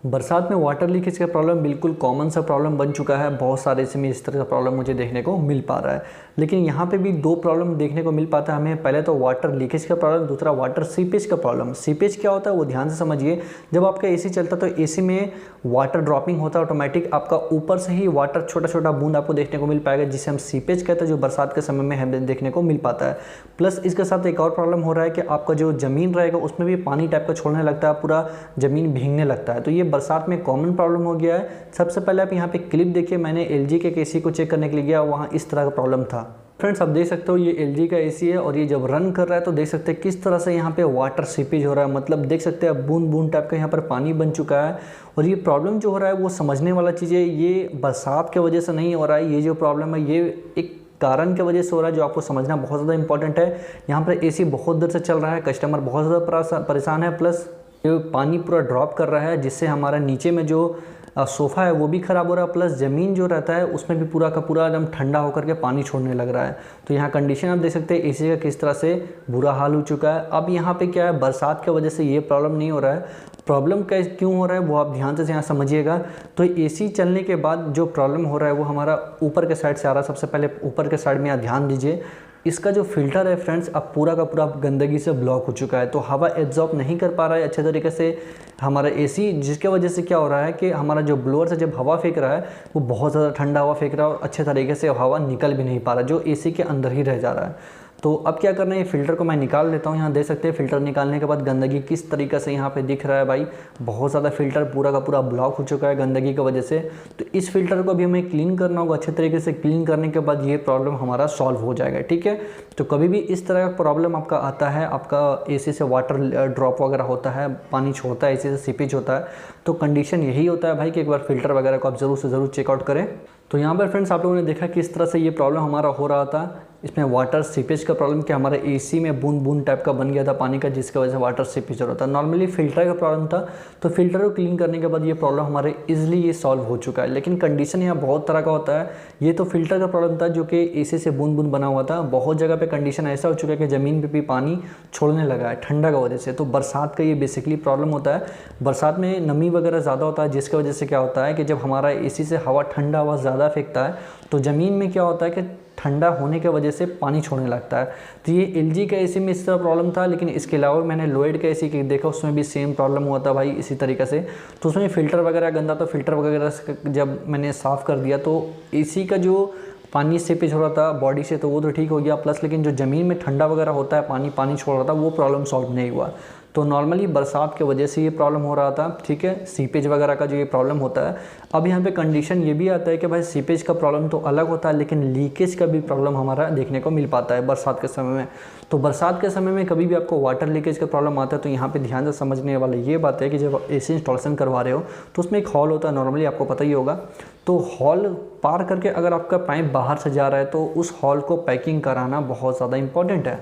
बरसात में water leakage का प्रॉब्लम बिल्कुल कॉमन सा प्रॉब्लम बन चुका है। बहुत सारे इसमें इस तरह का प्रॉब्लम मुझे देखने को मिल पा रहा है। लेकिन यहाँ पे भी दो प्रॉब्लम देखने को मिल पाता है हमें। पहले तो वाटर लीकेज का प्रॉब्लम, दूसरा वाटर सीपेज का प्रॉब्लम। सीपेज क्या होता है वो ध्यान से समझिए। जब आपका एसी चलता है तो एसी में वाटर ड्रॉपिंग होता है ऑटोमेटिक, आपका ऊपर से ही वाटर छोटा छोटा बूंद आपको देखने को मिल पाएगा, जिसे हम सीपेज कहते हैं, जो बरसात के समय में हमें देखने को मिल पाता है। प्लस इसके साथ एक और प्रॉब्लम हो रहा है कि आपका जो ज़मीन रहेगा उसमें भी पानी टाइप का छोड़ने लगता है, पूरा ज़मीन भीगने लगता है। तो ये बरसात में कॉमन प्रॉब्लम हो गया है। सबसे पहले आप यहाँ पे क्लिप देखिए, मैंने एलजी के एसी को चेक करने के लिए गया, वहाँ इस तरह का प्रॉब्लम था। फ्रेंड्स आप देख सकते हो ये एलजी का एसी है और ये जब रन कर रहा है तो देख सकते हैं किस तरह से यहाँ पे वाटर सीपेज हो रहा है। मतलब देख सकते हैं बूंद बूंद टाइप का यहाँ पर पानी बन चुका है। और ये प्रॉब्लम जो हो रहा है वो समझने वाला चीज़ है, ये बरसात की वजह से नहीं हो रहा है। ये जो प्रॉब्लम है ये एक कारण की वजह से हो रहा है, जो आपको समझना बहुत ज़्यादा इंपॉर्टेंट है। यहाँ पर एसी बहुत देर से चल रहा है, कस्टमर बहुत ज़्यादा परेशान है, प्लस ये पानी पूरा ड्रॉप कर रहा है, जिससे हमारा नीचे में जो सोफ़ा है वो भी ख़राब हो रहा है, प्लस ज़मीन जो रहता है उसमें भी पूरा का पूरा एकदम ठंडा होकर के पानी छोड़ने लग रहा है। तो यहाँ कंडीशन आप देख सकते हैं एसी का किस तरह से बुरा हाल हो चुका है। अब यहाँ पे क्या है, बरसात की वजह से ये प्रॉब्लम नहीं हो रहा है। प्रॉब्लम क्यों हो रहा है वो आप ध्यान से यहाँ समझिएगा। तो एसी चलने के बाद जो प्रॉब्लम हो रहा है वो हमारा ऊपर के साइड से आ रहा है। सबसे पहले ऊपर के साइड में आप ध्यान दीजिए, इसका जो फिल्टर है फ्रेंड्स अब पूरा का पूरा गंदगी से ब्लॉक हो चुका है। तो हवा एब्जॉर्ब नहीं कर पा रहा है अच्छे तरीके से हमारा एसी, जिसके वजह से क्या हो रहा है कि हमारा जो ब्लोअर से जब हवा फेंक रहा है वो बहुत ज़्यादा ठंडा हवा फेंक रहा है और अच्छे तरीके से हवा निकल भी नहीं पा रहा, जो एसी के अंदर ही रह जा रहा है। तो अब क्या करना है, ये फ़िल्टर को मैं निकाल लेता हूँ। यहाँ देख सकते हैं फ़िल्टर निकालने के बाद गंदगी किस तरीके से यहाँ पे दिख रहा है भाई। बहुत ज़्यादा फ़िल्टर पूरा का पूरा ब्लॉक हो चुका है गंदगी की वजह से। तो इस फ़िल्टर को भी हमें क्लीन करना होगा अच्छे तरीके से। क्लीन करने के बाद ये प्रॉब्लम हमारा सॉल्व हो जाएगा, ठीक है। तो कभी भी इस तरह का प्रॉब्लम आपका आता है, आपका एसी से वाटर ड्रॉप वगैरह होता है, पानी छोड़ता है, एसी से सीपेज होता है, तो कंडीशन यही होता है भाई कि एक बार फ़िल्टर वगैरह को आप ज़रूर से ज़रूर चेकआउट करें। तो यहाँ पर फ्रेंड्स आप लोगों ने देखा किस तरह से ये प्रॉब्लम हमारा हो रहा था। इसमें वाटर सीपेज का प्रॉब्लम कि हमारे एसी में बूंद बूंद टाइप का बन गया था पानी का, जिसकी वजह से वाटर सीपेज हो रहा था। नॉर्मली फ़िल्टर का प्रॉब्लम था, तो फ़िल्टर को क्लीन करने के बाद ये प्रॉब्लम हमारे इजीली ये सॉल्व हो चुका है। लेकिन कंडीशन यहाँ बहुत तरह का होता है। ये तो फ़िल्टर का प्रॉब्लम था जो कि एसी से बूंद बूंद बना हुआ था। बहुत जगह पे कंडीशन ऐसा हो चुका है कि ज़मीन पे भी पानी छोड़ने लगा है ठंडा की वजह से। तो बरसात का ये बेसिकली प्रॉब्लम होता है। बरसात में नमी वगैरह ज़्यादा होता है, जिसकी वजह से क्या होता है कि जब हमारा एसी से हवा ठंडा हवा ज़्यादा फेंकता है तो ज़मीन में क्या होता है कि ठंडा होने की वजह से पानी छोड़ने लगता है। तो ये एलजी का एसी में इस तरह प्रॉब्लम था। लेकिन इसके अलावा मैंने लोएड का एसी देखा, उसमें भी सेम प्रॉब्लम हुआ था भाई इसी तरीके से। तो उसमें फ़िल्टर वगैरह गंदा, तो फ़िल्टर वगैरह जब मैंने साफ़ कर दिया तो एसी का जो पानी सीपेज हो रहा था बॉडी से तो वो तो ठीक हो गया, प्लस लेकिन जो ज़मीन में ठंडा वगैरह होता है पानी छोड़ रहा था वो प्रॉब्लम सॉल्व नहीं हुआ। तो नॉर्मली बरसात की वजह से ये प्रॉब्लम हो रहा था, ठीक है, सीपेज वगैरह का जो ये प्रॉब्लम होता है। अब यहाँ पे कंडीशन ये भी आता है कि भाई सीपेज का प्रॉब्लम तो अलग होता है, लेकिन लीकेज का भी प्रॉब्लम हमारा देखने को मिल पाता है बरसात के समय में। तो बरसात के समय में कभी भी आपको वाटर लीकेज का प्रॉब्लम आता है तो यहाँ पे ध्यान से समझने वाला ये बात है कि जब एसी इंस्टॉलेशन करवा रहे हो तो उसमें एक हॉल होता है, नॉर्मली आपको पता ही होगा। तो हॉल पार करके अगर आपका पाइप बाहर से जा रहा है तो उस हॉल को पैकिंग कराना बहुत ज़्यादा इंपॉर्टेंट है।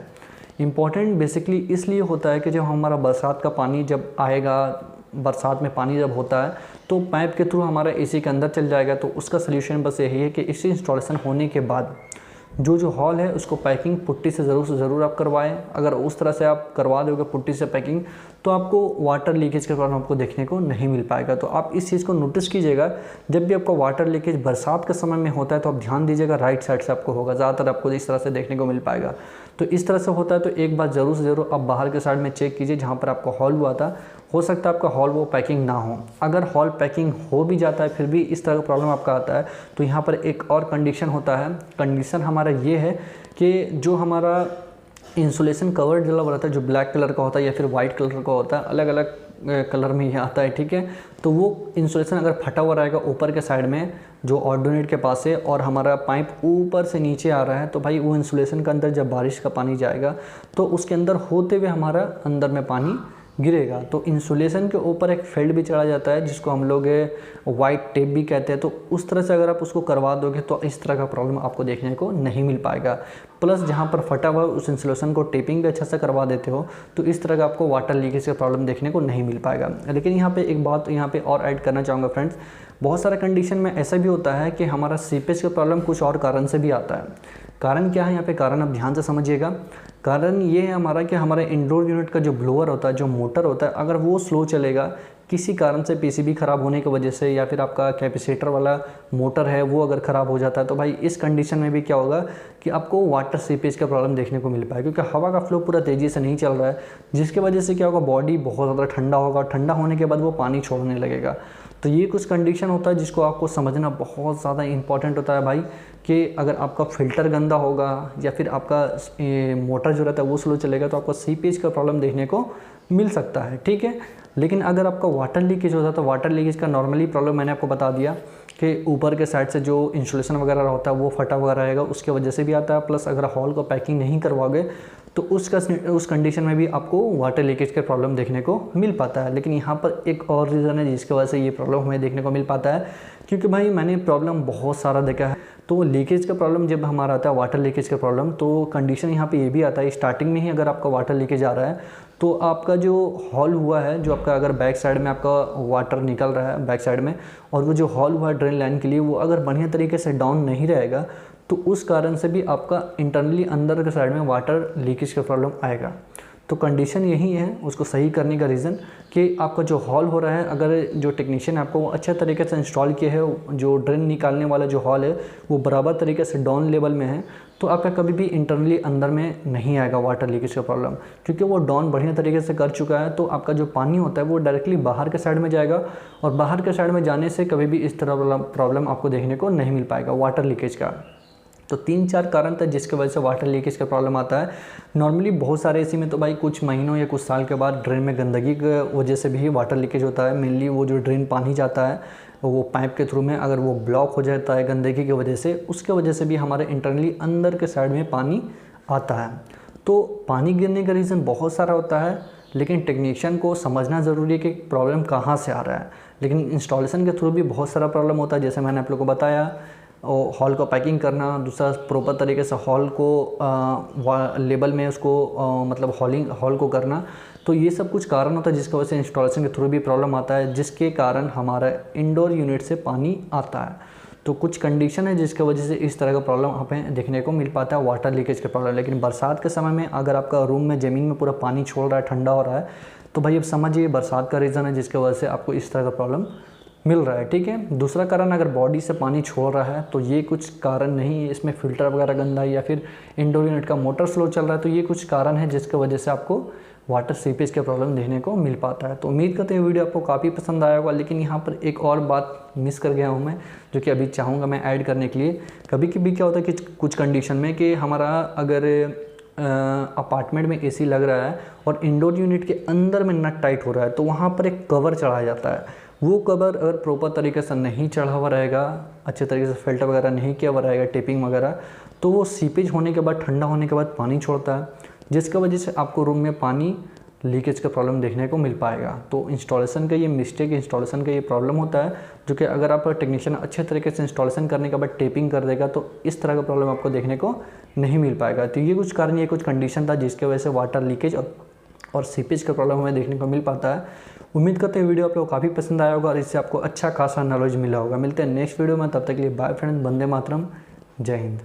इम्पॉर्टेंट बेसिकली इसलिए होता है कि जब हमारा बरसात का पानी जब आएगा, बरसात में पानी जब होता है तो पाइप के थ्रू हमारा एसी के अंदर चल जाएगा। तो उसका सलूशन बस यही है कि एसी इंस्टॉलेशन होने के बाद जो हॉल है उसको पैकिंग पुट्टी से ज़रूर आप करवाएं। अगर उस तरह से आप करवा दोगे पुट्टी से पैकिंग तो आपको वाटर लीकेज का प्रॉब्लम आपको देखने को नहीं मिल पाएगा। तो आप इस चीज़ को नोटिस कीजिएगा, जब भी आपको वाटर लीकेज बरसात के समय में होता है तो आप ध्यान दीजिएगा राइट साइड से आपको होगा, ज़्यादातर आपको इस तरह से देखने को मिल पाएगा। तो इस तरह से होता है तो एक बार ज़रूर से ज़रूर आप बाहर के साइड में चेक कीजिए जहाँ पर आपका हॉल हुआ था। हो सकता है आपका हॉल वो पैकिंग ना हो। अगर हॉल पैकिंग हो भी जाता है फिर भी इस तरह का प्रॉब्लम आपका आता है तो यहाँ पर एक और कंडीशन होता है। कंडीशन हमारा ये है कि जो हमारा इंसुलेशन कवर जो रहता है, जो ब्लैक कलर का होता है या फिर वाइट कलर का होता है, अलग अलग कलर में ये आता है, ठीक है। तो वो इंसुलेशन अगर फटा हुआ रहेगा ऊपर के साइड में जो ऑर्डिनेट के पास है और हमारा पाइप ऊपर से नीचे आ रहा है तो भाई वो इंसुलेशन के अंदर जब बारिश का पानी जाएगा तो उसके अंदर होते हुए हमारा अंदर में पानी गिरेगा। तो इंसुलेशन के ऊपर एक फेल्ट भी चढ़ा जाता है जिसको हम लोग वाइट टेप भी कहते हैं। तो उस तरह से अगर आप उसको करवा दोगे तो इस तरह का प्रॉब्लम आपको देखने को नहीं मिल पाएगा। प्लस जहाँ पर फटा हुआ उस इंसुलेशन को टेपिंग भी अच्छा से करवा देते हो तो इस तरह का आपको वाटर लीकेज का प्रॉब्लम देखने को नहीं मिल पाएगा। लेकिन यहाँ पे एक बात यहाँ पे और ऐड करना चाहूँगा फ्रेंड्स, बहुत सारा कंडीशन में ऐसा भी होता है कि हमारा सीपेज का प्रॉब्लम कुछ और कारण से भी आता है। कारण क्या है यहाँ पे, कारण आप ध्यान से समझिएगा। कारण ये है हमारा कि हमारे इंडोर यूनिट का जो ब्लोअर होता है, जो मोटर होता है, अगर वो स्लो चलेगा किसी कारण से पीसीबी ख़राब होने की वजह से या फिर आपका कैपेसिटर वाला मोटर है वो अगर ख़राब हो जाता है, तो भाई इस कंडीशन में भी क्या होगा कि आपको वाटर सीपेज का प्रॉब्लम देखने को मिल पाए, क्योंकि हवा का फ्लो पूरा तेज़ी से नहीं चल रहा है, जिसकी वजह से क्या होगा, बॉडी बहुत ज़्यादा ठंडा होगा और ठंडा होने के बाद वो पानी छोड़ने लगेगा। तो ये कुछ कंडीशन होता है जिसको आपको समझना बहुत ज़्यादा इंपॉर्टेंट होता है भाई, कि अगर आपका फ़िल्टर गंदा होगा या फिर आपका मोटर जो रहता है वो स्लो चलेगा तो आपको सीपेज का प्रॉब्लम देखने को मिल सकता है, ठीक है। लेकिन अगर आपका वाटर लीकेज होता है तो वाटर लीकेज का नॉर्मली प्रॉब्लम मैंने आपको बता दिया कि ऊपर के साइड से जो इंसुलेशन वगैरह होता है वो फटा हुआ रहेगा, उसके वजह से भी आता है। प्लस अगर हॉल को पैकिंग नहीं करवाओगे तो उस कंडीशन में भी आपको वाटर लीकेज का प्रॉब्लम देखने को मिल पाता है। लेकिन यहाँ पर एक और रीज़न है जिसकी वजह से ये प्रॉब्लम हमें देखने को मिल पाता है, क्योंकि भाई मैंने प्रॉब्लम बहुत सारा देखा है। तो लीकेज का प्रॉब्लम जब हमारा आता है, वाटर लीकेज का प्रॉब्लम, तो कंडीशन यहाँ पे ये भी आता है स्टार्टिंग में ही अगर आपका वाटर लीकेज आ रहा है तो आपका जो हॉल हुआ है, जो आपका अगर बैक साइड में आपका वाटर निकल रहा है बैक साइड में, और वो जो हॉल हुआ है ड्रेन लाइन के लिए, वो अगर बढ़िया तरीके से डाउन नहीं रहेगा तो उस कारण से भी आपका इंटरनली अंदर के साइड में वाटर लीकेज का प्रॉब्लम आएगा। तो कंडीशन यही है उसको सही करने का रीज़न कि आपका जो हॉल हो रहा है, अगर जो टेक्नीशियन आपको वो अच्छे तरीके से इंस्टॉल किए है, जो ड्रेन निकालने वाला जो हॉल है वो बराबर तरीके से डाउन लेवल में है, तो आपका कभी भी इंटरनली अंदर में नहीं आएगा वाटर लीकेज का प्रॉब्लम, क्योंकि वो डाउन बढ़िया तरीके से कर चुका है। तो आपका जो पानी होता है वो डायरेक्टली बाहर के साइड में जाएगा, और बाहर के साइड में जाने से कभी भी इस तरह वाला प्रॉब्लम आपको देखने को नहीं मिल पाएगा वाटर लीकेज का। तो 3-4 कारण था जिसके वजह से वाटर लीकेज का प्रॉब्लम आता है। नॉर्मली बहुत सारे एसी में तो भाई कुछ महीनों या कुछ साल के बाद ड्रेन में गंदगी की वजह से भी वाटर लीकेज होता है। मेनली वो जो ड्रेन पानी जाता है वो पाइप के थ्रू में अगर वो ब्लॉक हो जाता है गंदगी की वजह से, उसके वजह से भी हमारे इंटरनली अंदर के साइड में पानी आता है। तो पानी गिरने का रीज़न बहुत सारा होता है, लेकिन टेक्नीशियन को समझना ज़रूरी है कि प्रॉब्लम कहाँ से आ रहा है। लेकिन इंस्टॉलेशन के थ्रू भी बहुत सारा प्रॉब्लम होता है, जैसे मैंने आप लोग को बताया, हॉल को पैकिंग करना, दूसरा प्रॉपर तरीके से हॉल को लेवल में उसको मतलब हॉल को करना। तो ये सब कुछ कारण होता है जिसकी वजह से इंस्टॉलेशन के थ्रू भी प्रॉब्लम आता है, जिसके कारण हमारा इंडोर यूनिट से पानी आता है। तो कुछ कंडीशन है जिसकी वजह से इस तरह का प्रॉब्लम यहाँ पे देखने को मिल पाता है, वाटर लीकेज का प्रॉब्लम। लेकिन बरसात के समय में अगर आपका रूम में ज़मीन में पूरा पानी छोड़ रहा है, ठंडा हो रहा है, तो भाई अब समझिए बरसात का रीज़न है जिसकी वजह से आपको इस तरह का प्रॉब्लम मिल रहा है, ठीक है। दूसरा कारण, अगर बॉडी से पानी छोड़ रहा है तो ये कुछ कारण नहीं है, इसमें फ़िल्टर वगैरह गंदा है या फिर इंडोर यूनिट का मोटर स्लो चल रहा है, तो ये कुछ कारण है जिसकी वजह से आपको वाटर सीपेज का प्रॉब्लम देखने को मिल पाता है। तो उम्मीद करते हैं वीडियो आपको काफ़ी पसंद आया होगा। लेकिन यहाँ पर एक और बात मिस कर गया हूँ मैं, जो कि अभी चाहूँगा मैं ऐड करने के लिए। कभी कभी क्या होता है कि कुछ कंडीशन में कि हमारा अगर अपार्टमेंट में एसी लग रहा है और इंडोर यूनिट के अंदर में नट टाइट हो रहा है, तो वहाँ पर एक कवर चढ़ाया जाता है। वो कवर अगर प्रॉपर तरीके से नहीं चढ़ा हुआ रहेगा, अच्छे तरीके से फिल्टर वगैरह नहीं किया हुआ रहेगा, टेपिंग वगैरह, तो वो सीपेज होने के बाद, ठंडा होने के बाद पानी छोड़ता है, जिसकी वजह से आपको रूम में पानी लीकेज का प्रॉब्लम देखने को मिल पाएगा। तो इंस्टॉलेशन का ये मिस्टेक, इंस्टॉलेशन का ये प्रॉब्लम होता है, जो कि अगर आप टेक्नीशियन अच्छे तरीके से इंस्टॉलेशन करने के बाद टेपिंग कर देगा तो इस तरह का प्रॉब्लम आपको देखने को नहीं मिल पाएगा। तो ये कुछ कारण, ये कुछ कंडीशन था जिसकी वजह से वाटर लीकेज और सीपेज का प्रॉब्लम हमें देखने को मिल पाता है। उम्मीद करते हैं वीडियो आप लोगों को काफ़ी पसंद आया होगा और इससे आपको अच्छा खासा नॉलेज मिला होगा। मिलते हैं नेक्स्ट वीडियो में, तब तक के लिए बाय फ्रेंड्स, वंदे मातरम, जय हिंद।